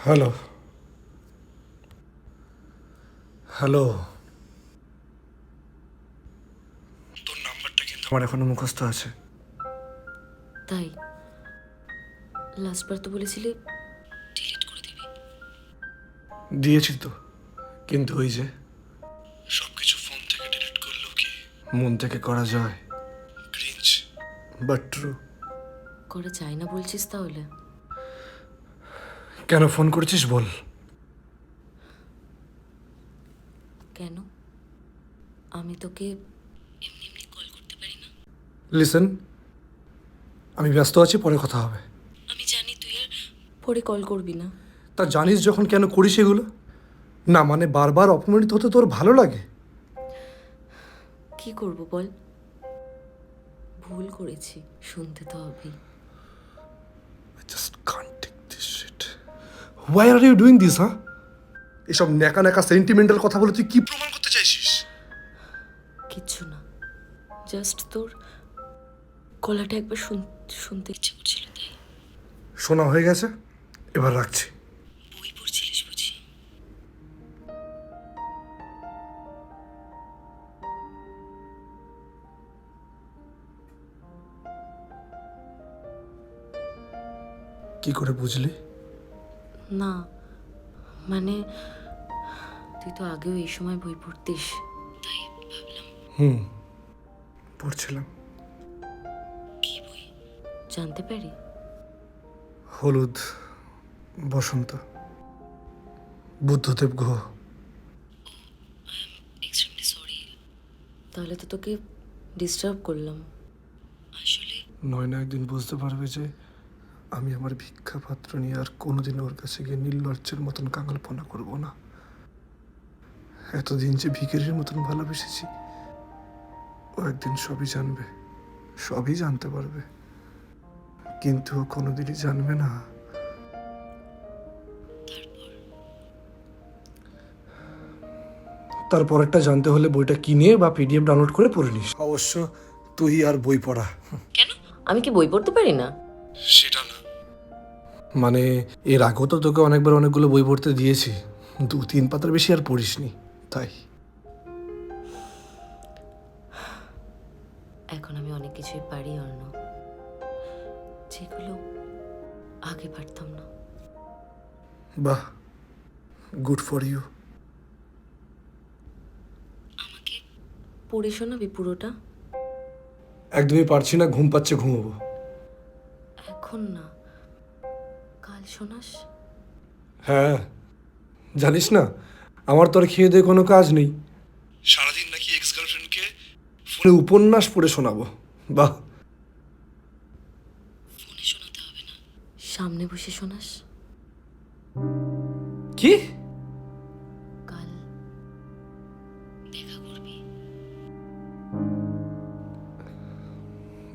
Hello hello, তোর নাম্বারটা কিন্তু আমার এখনো মুখস্থ আছে। তাই লাস্টবার তো বলেছিলি ডিলিট করে দিবি। দিয়েছি তো, কিন্তু ওই যে সবকিছু ফোন থেকে ডিলিট করলেও কি মন থেকে করা যায়? Cringe but true. করা যায় না বলছিস তাহলে? কেন ফোন করেছিস বল? কেন? আমি তোকে এমনি এমনি কল করতে পারি না? লিসেন, আমি ব্যস্ত আছি, পরে কথা হবে। আমি জানি তুই আর পরে কল করবি না। তা জানিস যখন কেন করিস এগুলো? না মানে বারবার অপমানিত হতে তোর ভালো লাগে? কি করব বল, ভুল করেছি, শুনতে তো হবেই। I just can't take this shit. Why are you doing this, huh? এসব ন্যাকা ন্যাকা সেন্টিমেন্টাল কথা বলে তুই কি প্রমাণ করতে চাইছিস? কিচ্ছু না, জাস্ট তোর গলাটা একবার শুনতে ইচ্ছে করছিল তাই। শোনা হয়ে গেছে, এবার রাখছি। বই পড়ছিলিস বুঝি? কি করে বুঝলি? না মানে তুই তো আগেও এই সময় বই পড়তিস, তাই ভাবলাম। পড়ছিলাম। কি বই জানতে পারি? হলুদ বসন্ত, বুদ্ধদেব গুহ। এক্সট্রিমলি সরি, তাহলে তো তোকে ডিস্টার্ব করলাম। আসলে নয় না একদিন বুঝতে পারবে যে আমি আমার ভিক্ষা পাত্র নিয়ে আর কোনোদিন ওর কাছে গিয়ে নির্লজ্জের মতন কাঙালপনা করব না। এতদিন যে ভিখারির মতন ভালোবেসেছি, ও একদিন সবই জানবে, সবই জানতে পারবে, কিন্তু ও কোনোদিনই জানবে না। তারপরেরটা জানতে হলে বইটা কিনে বা পিডিএফ ডাউনলোড করে পড়ে নিস। অবশ্য তুই আর বই পড়া। কেন, আমি কি বই পড়তে পারি না? সেটা না, মানে এর আগেও তো তোকে অনেকবার অনেকগুলো বই পড়তে দিয়েছি, 2-3 পাতার বেশি আর পড়িসনি, তাই। এখন আমি অনেক কিছুই পারি অর্ণ, যেগুলো আগে পারতাম না। বাহ, গুড ফর ইউ। আমাকে পড়ে শোনাবি পুরোটা? একদমই পারছি না, ঘুম পাচ্ছে, ঘুমোবো। এখন না, কাল শোনাস? হ্যাঁ, জানিস না আমার তো আর খেয়ে দিয়ে কোনো কাজ নেই, সারাদিন নাকি এক্স গার্লফ্রেন্ডকে ফোনে উপন্যাস পড়ে শোনাবো। বাহ। ফোনে শোনাতে হবে না, সামনে বসে শোনাস? কি? কাল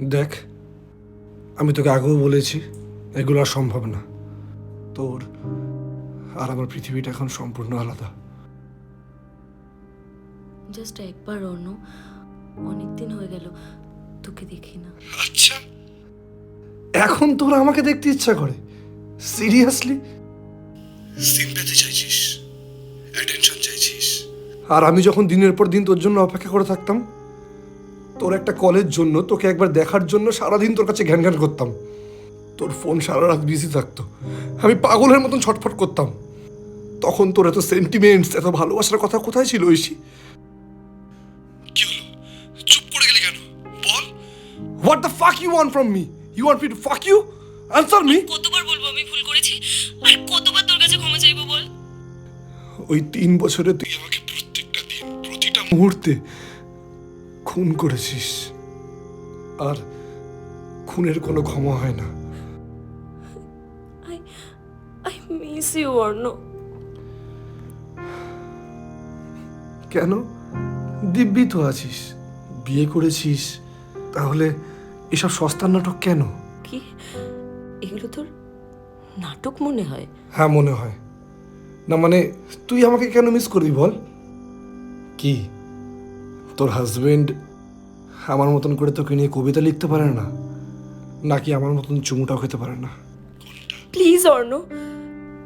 দেখ, আমি তোকে আগেও বলেছি এগুলো আর সম্ভব না। তোর আর আমার পৃথিবীটা এখন সম্পূর্ণ আলাদা। জাস্ট একবার অন্য, অনেকদিন হয়ে গেল তোকে দেখি না। আচ্ছা, এখন তোর আমাকে দেখতে ইচ্ছা করে? সিরিয়াসলি? সিম্প্যাথি চাইছিস, অ্যাটেনশন চাইছিস। আর আমি যখন দিনের পর দিন তোর জন্য অপেক্ষা করে থাকতাম, তোর একটা কলের জন্য, তোকে একবার দেখার জন্য সারাদিন তোর কাছে ঘ্যান ঘ্যান করতাম। তোর ফোন সারা রাত বিজি থাকতো, আমি পাগলের মতন ছটফট করতাম। তখন তোর এত সেন্টিমেন্টস, এত ভালোবাসার কথা কোথায় ছিল ঐশী? কি হলো, চুপ করে গেলি কেন? বল, what the fuck you want from me? You want me to fuck you? Answer me. কতবার বলবো আমি ভুল করেছি, আর কতবার তোর কাছে ক্ষমা চাইবো বল? ওই 3 বছরে তুই আমাকে প্রত্যেকটা দিন, প্রতিটা মুহূর্তে খুন করেছিস, আর খুনের কোনো ক্ষমা হয় না। I miss you Arna. কেন? দিব্যি তো আছিস, বিয়ে করেছিস, তাহলে এসব সস্তার নাটক কেন? কি এগুলো তোর নাটক মনে হয়? হ্যাঁ, মনে হয়। না মানে, তুই আমাকে কেন মিস করবি বল? কি তোর হাজবেন্ড আমার মতন করে তোকে নিয়ে কবিতা লিখতে পারে না? নাকি আমার মতন চুমুটাও খেতে পারে না? Please Arna,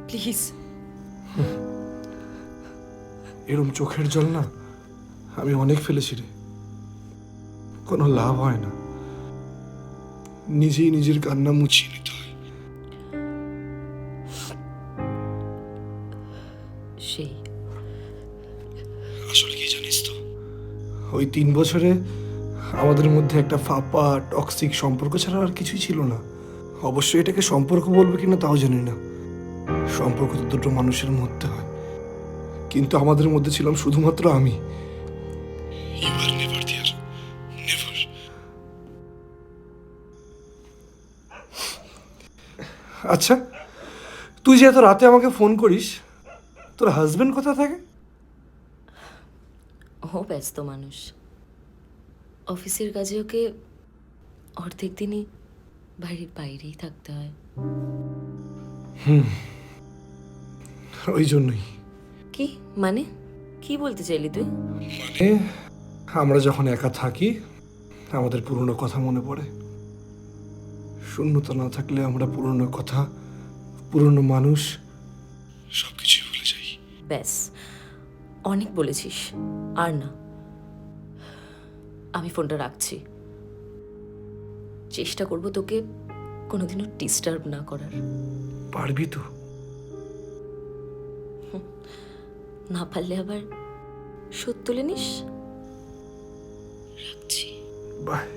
please. এরম চোখের জল না আমি অনেক ফেলেছি রে, কোনো লাভ হয় না। নিজেই নিজের কান্না মুছিয়ে নিতে হয়। সেই আসলে কি জানিস তো, ওই 3 বছরে আমাদের মধ্যে একটা ফাঁপা টক্সিক সম্পর্ক ছাড়া আর কিছুই ছিল না। অবশ্যই এটাকে সম্পর্ক বলবে কিনা তাও জানি না। সম্পর্ক তো দুটো মানুষের মধ্যে হয়, কিন্তু আমাদের মধ্যে ছিলাম শুধুমাত্র আমি। আচ্ছা, তুই যে এত রাতে আমাকে ফোন করিস, তোর হাজবেন্ড কোথায় থাকে? ও ব্যস্ত মানুষ, অফিসের কাজে ওকে অর্ধেক দিনই বাড়ির বাইরেই থাকতে হয়। ওই জন্যই। কি মানে, কি বলতে চাইলি তুই? মানে আমরা যখন একা থাকি আমাদের পুরনো কথা মনে পড়ে। শূন্যতা না থাকলে আমরা পুরনো কথা, পুরনো মানুষ সবকিছু ভুলে যাই। ব্যাস, অনেক বলেছিস, আর না। আমি ফোনটা রাখছি। চেষ্টা করব তোকে কোনোদিনও ডিস্টার্ব না করার। পারবি তো? না পারলে আবার শোধ তুলে নিস। রাখছি। বাই।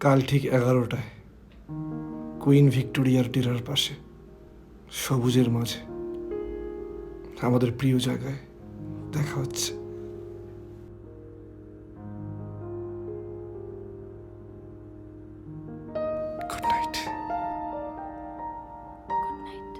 কাল ঠিক 11টায় কুইন ভিক্টোরিয়ার টিরার পাশে, সবুজের মাঝে, আমাদের প্রিয় জায়গায় দেখা হচ্ছে। Good night. Good night.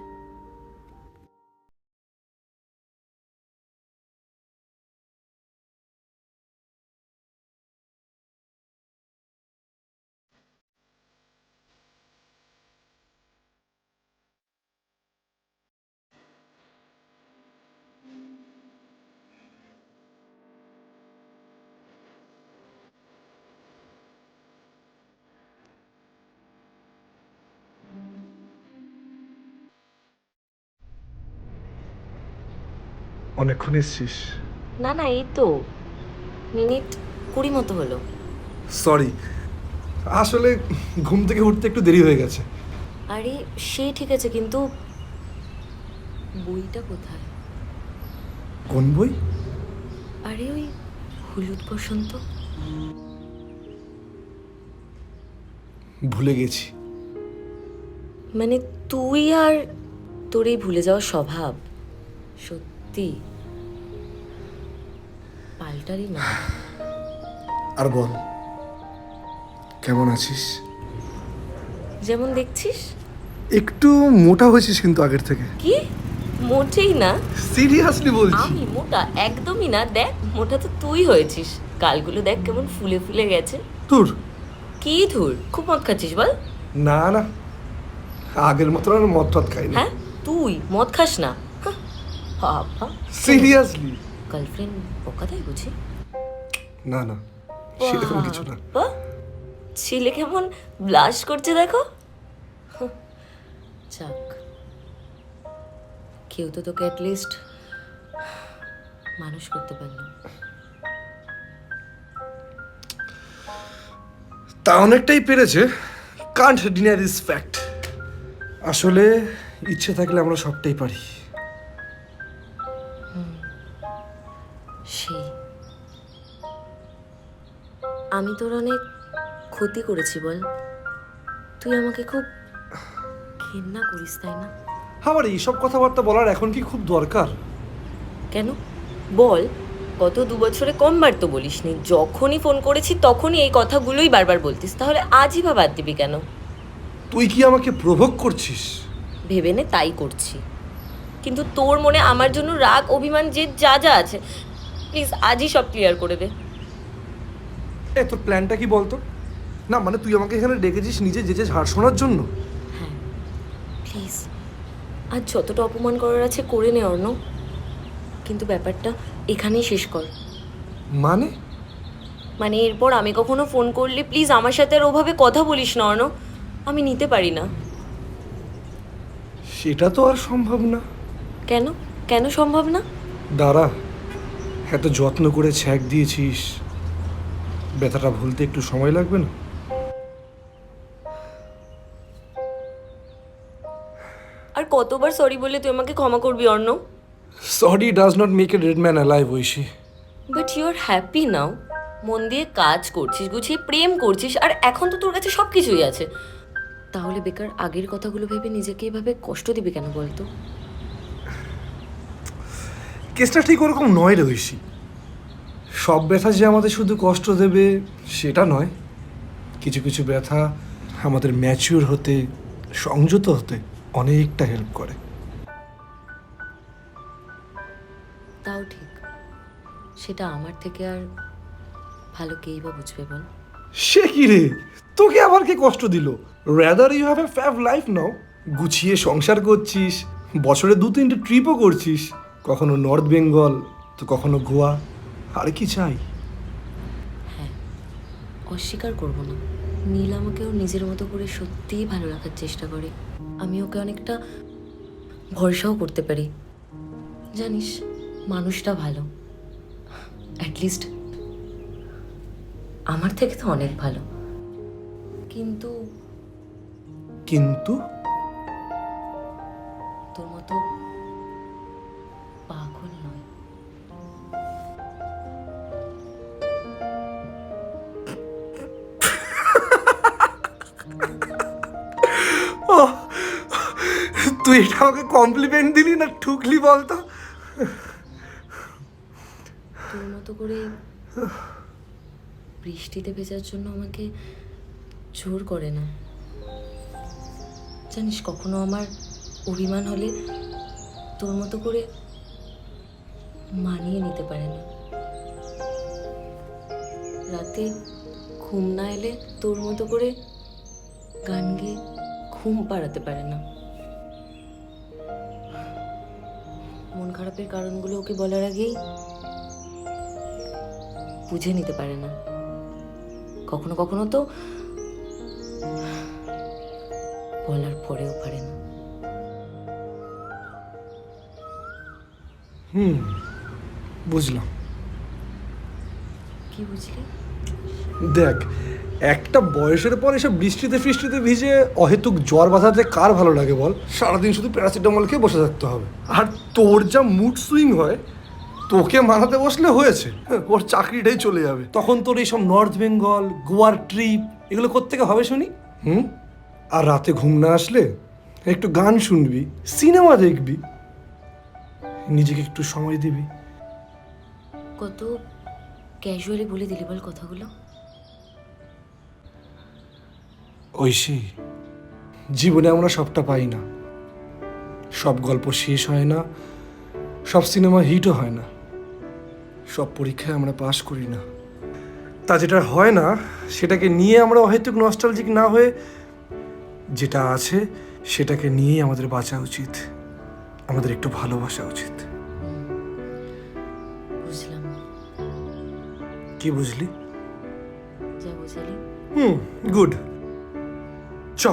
অনেকক্ষণ এসছিস? না না, এই তো মিনিট 20 মতো হলো। সরি, আসলে ঘুম থেকে উঠতে একটু দেরি হয়ে গেছে। আরে সে ঠিক আছে, কিন্তু বইটা কোথায়? কোন বই? আরে ওই হলুদ বসন্ত। ভুলে গেছি। মানে তুই আর তোর এই ভুলে যাওয়ার স্বভাব সত্যি পাল্টারি না। আর বল, কেমন আছিস? যেমন দেখছিস। একটু মোটা হয়েছিস কিন্তু আগের থেকে। কি? মোটেই না। সিরিয়াসলি বলছি। আমি মোটা একদমই না। দেখ, মোটা তো তুই হয়েছিস। গালগুলো দেখ কেমন ফুলে ফুলে গেছে। তোর? কি ধুর, খুব মদ খাচ্ছিস বল? না না, আগের মতো আর মদ টদ খাই না। হ্যাঁ, তুই মদ খাস না? হাহ, বাবা, সিরিয়াসলি? গার্লফ্রেন্ড বোকা দেয় বুঝি? না না, সেরকম কিছু না। বাবা, ছেলে কেমন ব্লাশ করছে দেখো। হাহ, যাক, কেউ তো তোকে অ্যাটলিস্ট মানুষ করতে পারলো। তা অনেকটাই পেরেছে, কান্ট ডিনাই দিস ফ্যাক্ট। আসলে ইচ্ছে থাকলে আমরা সবটাই পারি। সেই আমি তোর অনেক ক্ষতি করেছি বল। তুই আমাকে খুব ঘেন্না করিস তাই না? আমার এইসব কথাবার্তা বলার এখন কি খুব দরকার? কেন বল? গত 2 বছরে কমবার তো বলিসনি। যখনই ফোন করেছি তখনই এই কথাগুলোই বারবার বলতিস। তাহলে আজই বা বাদ দিবি কেন? তুই কি আমাকে প্রভোগ করছিস? ভেবে নে তাই করছি। কিন্তু তোর মনে আমার জন্য রাগ, অভিমান, যে যা যা আছে, প্লিজ আজই সব ক্লিয়ার করে দে। তোর প্ল্যানটা কি বলতো? না মানে তুই আমাকে এখানে ডেকেছিস নিজে যেচে ঝাড় শোনার জন্য? হ্যাঁ, প্লিজ আজ যতটা অপমান করার আছে করে নে অর্ণব। কিন্তু ব্যাপারটা এখানেই শেষ কর। মানে এরপর আমি কখনো ফোন করলে প্লিজ আমার সাথে আর ওভাবে কথা বলিস না অর্ণব। আমি নিতে পারি না। সেটা তো আর সম্ভব না। কেন? কেন সম্ভব না? দাঁড়া, এত যত্ন করে ছ্যাঁক দিয়েছিস, ব্যথাটা ভুলতে একটু সময় লাগবে না? আর কতবার সরি বলে তুই আমাকে ক্ষমা করবি Arnab? Sorry does not make a dead man alive, Aishi. But you are happy now. মন দিয়ে কাজ করছিস, গুছিয়ে প্রেম করছিস, আর এখন তো তোর কাছে সব কিছুই আছে। তাহলে বেকার আগের কথাগুলো ভেবে নিজেকে এভাবে কষ্ট দিবি কেন বলতো? কেসটা ঠিক ওরকম নয় রে ঐশী। সব ব্যথা যে আমাদের শুধু কষ্ট দেবে সেটা নয়। কিছু কিছু ব্যথা আমাদের ম্যাচিওর হতে, সংযত হতে অনেকটা হেল্প করে। তাও ঠিক। সেটা আমার থেকে আর ভালো কেই বা বুঝবে বল? সে কি রে, তোকে আবার কে কষ্ট দিল? Rather you have a fab life now. গুছিয়ে সংসার করছিস, বছরে 2-3টে ট্রিপও করছিস, কখনো নর্থ বেঙ্গল তো কখনো গোয়া। আর কি চাই? হ্যাঁ, অস্বীকার করবো না। নীল আমাকে ওর নিজের মতো করে সত্যিই ভালো রাখার চেষ্টা করে। আমি ওকে অনেকটা ভরসাও করতে পারি। জানিস, মানুষটা ভালো। অ্যাটলিস্ট আমার থেকে তো অনেক ভালো। কিন্তু কিন্তু তোর মতো পাগল নয়। ও, তুই এটা আমাকে কমপ্লিমেন্ট দিলি না ঠুকলি বলতো? তোর মতো করে বৃষ্টিতে ভেজার জন্য আমাকে জোর করে না। জানিস, কখনো আমার অভিমান হলে তোর মতো করে মানিয়ে নিতে পারে না। রাতে ঘুম না এলে তোর মতো করে গান গেয়ে ঘুম পাড়াতে পারে না। মন খারাপের কারণগুলো ওকে বলার আগেই বুঝে নিতে পারে না। কখনো কখনো তো বলার পরেও পারে না। বুঝলাম। কি বুঝলি? দেখ, একটা বয়সের পর এসব বৃষ্টিতে ফিষ্টিতে ভিজে অহেতুক জ্বর বাঁধাতে কার ভালো লাগে বল? সারাদিন শুধু প্যারাসিটামল খেয়ে বসে থাকতে হবে। আর তোর যা মুড সুইং হয়, তোকে মানাতে বসলে হয়েছে, ওর চাকরিটাই চলে যাবে। তখন তোর এইসব নর্থ বেঙ্গল, গোয়ার ট্রিপ এগুলো কোত্থেকে হবে শুনি? আর রাতে ঘুম না আসলে একটু গান শুনবি, সিনেমা দেখবি, নিজেকে একটু সময় দিবি। কত ক্যাজুয়ালি বলে দিলি বল কথাগুলো। ঐশী, জীবনে আমরা সবটা পাই না, সব গল্প শেষ হয় না, সব সিনেমা হিটও হয় না, সব পরীক্ষায় আমরা পাশ করি না। তা যেটা হয় না সেটাকে নিয়ে আমরা অহেতুক নস্টালজিক না হয়ে যেটা আছে সেটাকে নিয়েই আমাদের বাঁচা উচিত, আমাদের একটু ভালোবাসা উচিত। বুঝলাম। কি বুঝলি? যা বুঝালি। গুড। চ,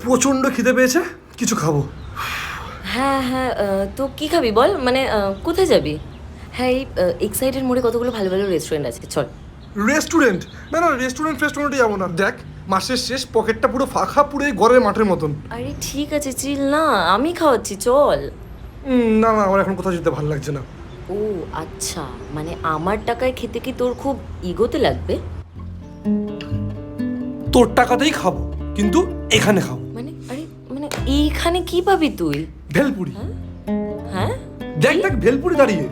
প্রচণ্ড খিদে পেয়েছে, কিছু খাবো। হ্যাঁ হ্যাঁ, তো কি খাবি বল, মানে কোথায় যাবি? হ্যাঁ, এই এক্সাইটেড মোড়ে কতগুলো ভালো ভালো রেস্টুরেন্ট আছে, চল। রেস্টুরেন্ট? না না, রেস্টুরেন্টে যাবো না। দেখ, মাসের শেষ, পকেটটা পুরো ফাঁকা, পুরো এই ঘরের মাঠের মতন। আরে ঠিক আছে, চিল না, আমি খাওয়াচ্ছি, চল। না না, আমার এখন কোথাও যেতে ভালো লাগছে না। ও আচ্ছা, মানে আমার টাকায় খেতে কি তোর খুব ইগোতে লাগবে? তোর টাকাতেই খাবো, কিন্তু এখানে খাবো। মানে আরে মানে এইখানে কি পাবি তুই? ভেলপুরি। হ্যাঁ, দেখ দেখ, ভেলপুরি দাঁড়িয়ে।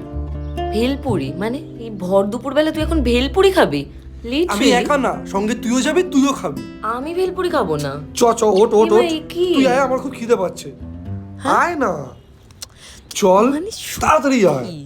ভেলপুরি মানে এই ভর দুপুরবেলা তুই এখন ভেলপুরি খাবি? আমি লিটারালি একা না, সঙ্গে তুইও যাবি, তুইও খাবি। আমি ভেলপুরি খাবো না। চ চ, ওট ওট ওট, এ কি? তুই আয়, আমার খুব খিদে পাচ্ছে। আয় না, চল মানে তাড়াতাড়ি আয়। সত্যি?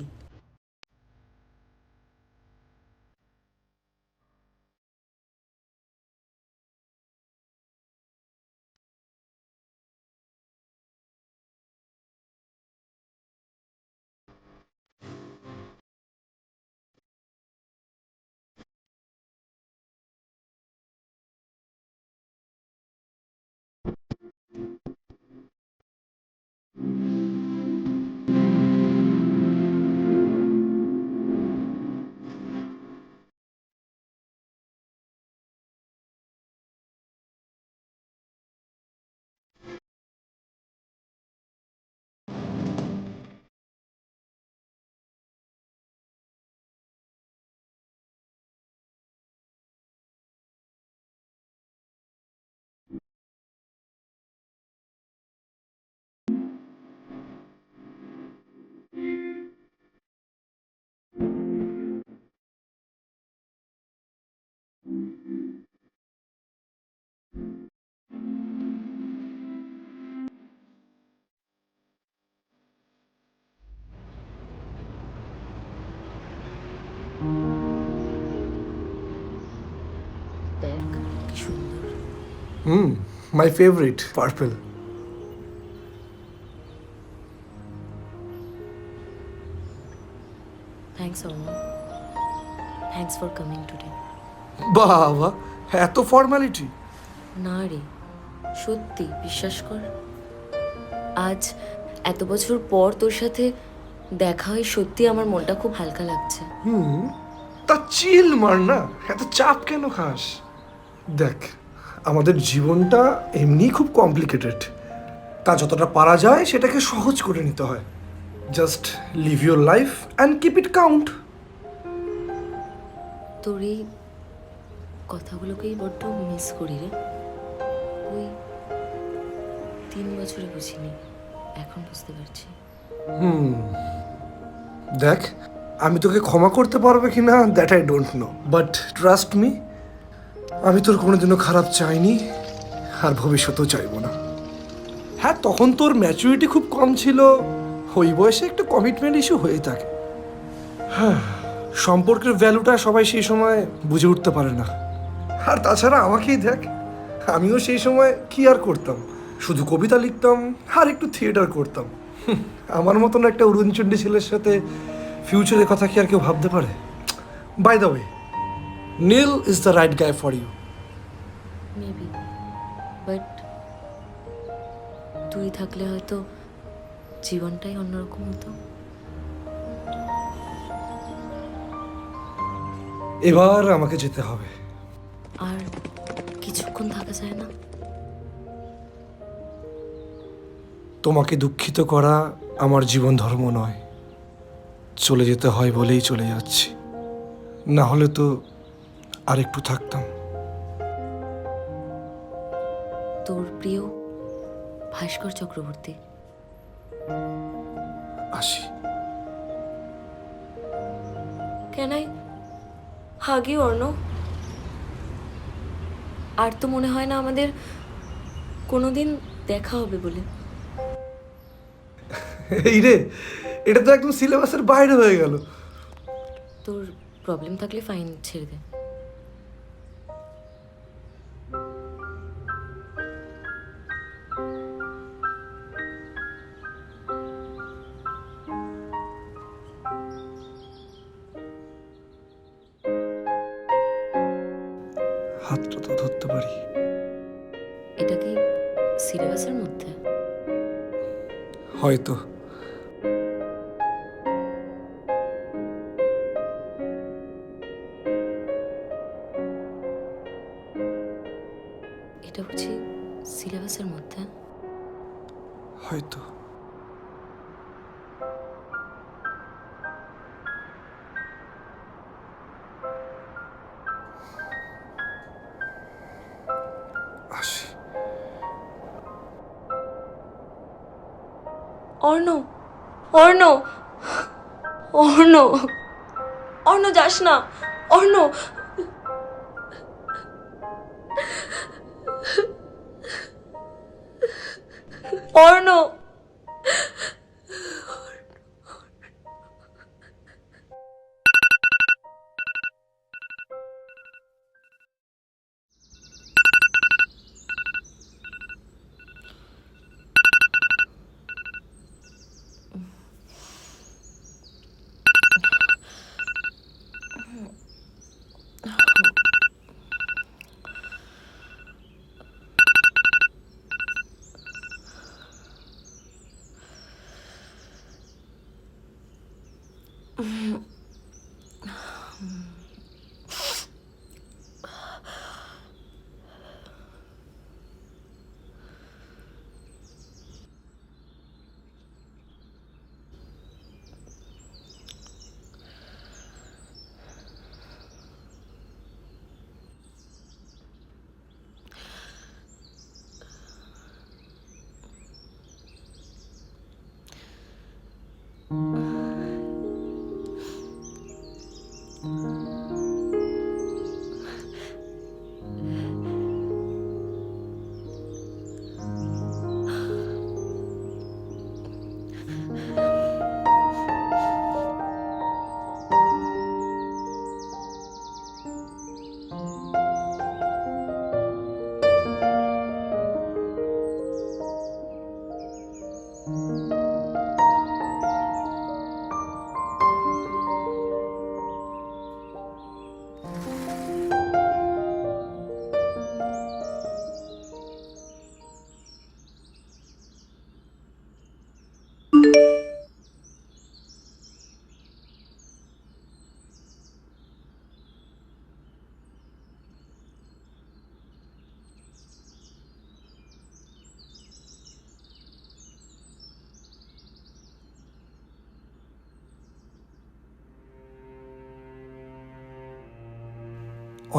দেখ কি সুন্দর। My favourite purple. Thanks Arnab, thanks for coming today. বাবা, এত ফর্মালিটি? না রে, সত্যি বিশ্বাস কর, আজ এত বছর পর তোর সাথে দেখা হয়ে সত্যি আমার মনটা খুব হালকা লাগছে। তা চিল মার না, এত চাপ কেন খাস? দেখ, আমাদের জীবনটা এমনি খুব কমপ্লিকেটেড, তা যতটা পারা যায় সেটাকে সহজ করে নিতে হয়। Just live your life and keep it count. তোর এই কথাগুলোকেই বড্ড মিস করি রে। ওই 3 বছরে বুঝিনি, এখন বুঝতে পারছি। দেখ, আমি তোকে ক্ষমা করতে পারবো কিনা that I don't know, but trust me, আমি তোর কোনোদিনও খারাপ চাইনি আর ভবিষ্যতেও চাইবো না। হ্যাঁ, তখন তোর ম্যাচুরিটি খুব কম ছিল, ওই বয়সে একটু কমিটমেন্ট ইস্যু হয়ে থাকে। হ্যাঁ, সম্পর্কের ভ্যালুটা সবাই সেই সময় বুঝে উঠতে পারে না। আর তাছাড়া আমাকেই দেখ, আমিও সেই সময় কি আর করতাম, শুধু কবিতা লিখতাম আর একটু থিয়েটার করতাম। আমার মতন একটা উড়নচণ্ডী ছেলের সাথে ফিউচারের কথা কি আর কেউ ভাবতে পারে? By the way, Neel is the right guy for you. Maybe, but তুই থাকলে হয়তো জীবনটাই অন্যরকম হতো। এবার আমাকে যেতে হবে। আর বেশিক্ষণ থাকা যায় না? তোমাকে দুঃখিত করা আমার জীবন ধর্ম নয়। চলে যেতে হয় বলেই চলে যাচ্ছি, না হলে তো আরেকটু থাকতাম। তোর প্রিয় ভাস্কর চক্রবর্তী। আসি। Can I hug you Arna? আর তো মনে হয় না আমাদের কোনোদিন দেখা হবে বলে। এই রে, এটা তো একদম সিলেবাসের বাইরে হয়ে গেল। তোর প্রবলেম থাকলে ফাইন, ছেড়ে দে। হাতটা তো ধরতে পারি। এটা কি সিলেবাসের মধ্যে? হয়তো। এটা বুঝি সিলেবাসের মধ্যে? হয়তো। আসি। অর্ণ, অর্ণ, অর্ণ, অর্ণ যাস না, অর্ণ। অর্ণ,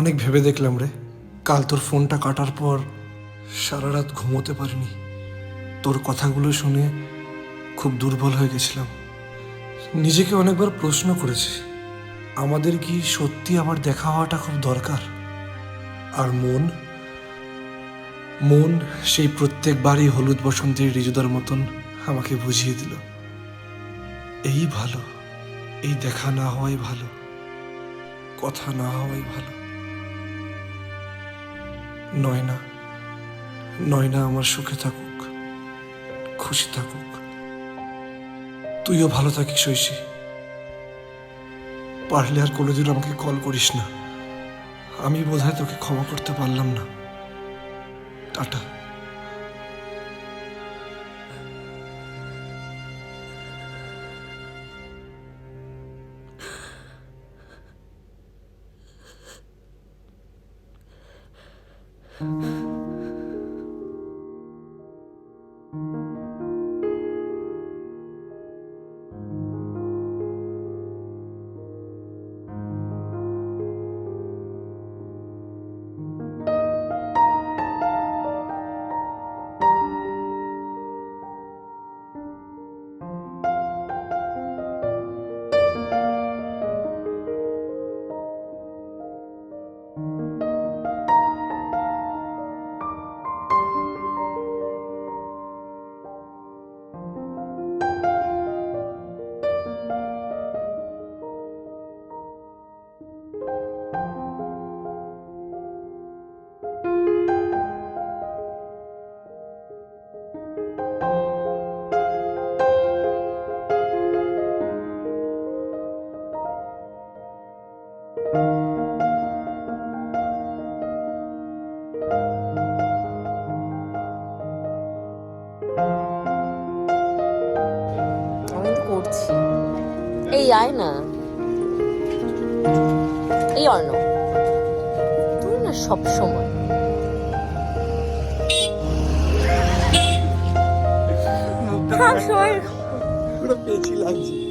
অনেক ভেবে দেখলাম রে। কাল তোর ফোনটা কাটার পর সারা রাত ঘুমোতে পারিনি। তোর কথাগুলো শুনে খুব দুর্বল হয়ে গেছিলাম। নিজেকে অনেকবার প্রশ্ন করেছি, আমাদের কি সত্যি আবার দেখা হওয়াটা খুব দরকার? আর মন মন সেই প্রত্যেকবারই হলুদ বসন্তের ঋজুদার মতন আমাকে বুঝিয়ে দিল, এই ভালো, এই দেখা না হওয়াই ভালো, কথা না হওয়াই ভালো। নয়না, নয়না আমার সুখে থাকুক, খুশি থাকুক। তুইও ভালো থাকিস ঐশী। পারলে আর কোনোদিন আমাকে কল করিস না। আমি বোধহয় তোকে ক্ষমা করতে পারলাম না। টাটা। আয় না। এই অর্ণব, তুই না সব সময় পুরো পেয়েছি লাগছে।